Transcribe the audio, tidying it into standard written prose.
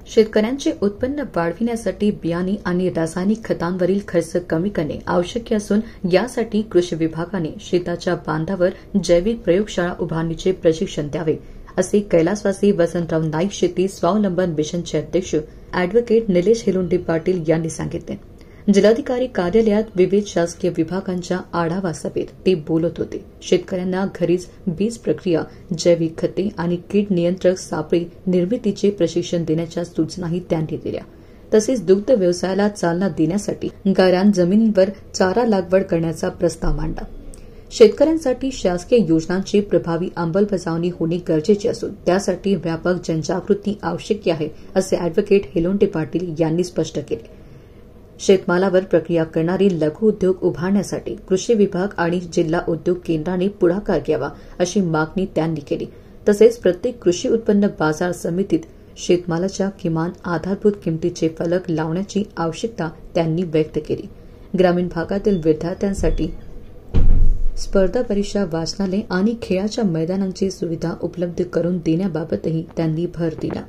शेतकऱ्यांचे उत्पन्न वाढविण्यासाठी बियाणे आणि रासायनिक खतांवरील खर्च कमी करणे आवश्यक असून यासाठी कृषी विभागाने शेताच्या बांधावर जैविक प्रयोगशाळा उभारणीचे प्रशिक्षण द्यावे, असे कैलासवासी वसंतराव नाईक शेती स्वावलंबन मिशनचे अध्यक्ष अॅडव्होकेट निलेश हेलोंडे पाटील यांनी सांगितले। जिल्हाधिकारी कार्यालयात विविध शासकीय विभागांच्या आढावा सभेत ते बोलत होते। शेतकऱ्यांना घरीच बीज प्रक्रिया, जैविक खते आणि कीड नियंत्रक सापळे निर्मितीचे प्रशिक्षण देण्याच्या सूचनाही त्यांनी दिल्या। तसेच दुग्ध व्यवसायाला चालना देण्यासाठी गायरान जमिनीवर चारा लागवड करण्याचा प्रस्ताव मांडला। शेतकऱ्यांसाठी शासकीय योजनांची प्रभावी अंमलबजावणी होणे गरजेचे असून त्यासाठी व्यापक जनजागृती आवश्यक आहे, असे अॅडव्होकेट हेलोंडे पाटील यांनी स्पष्ट केले। शेतमालावर प्रक्रिया करणारे लघु उद्योग उभारण्यासाठी कृषी विभाग आणि जिल्हा उद्योग केंद्राने पुढाकार घ्यावा, अशी मागणी त्यांनी केली। तसेच प्रत्येक कृषी उत्पन्न बाजार समितीत शेतमालाच्या किमान आधारभूत किमतीचे फलक लावण्याची आवश्यकता त्यांनी व्यक्त केली। ग्रामीण भागातील विद्यार्थ्यांसाठी स्पर्धा परीक्षा, वाचनालय आणि खेळाच्या मैदानांची सुविधा उपलब्ध करून देण्याबाबतही त्यांनी भर दिला।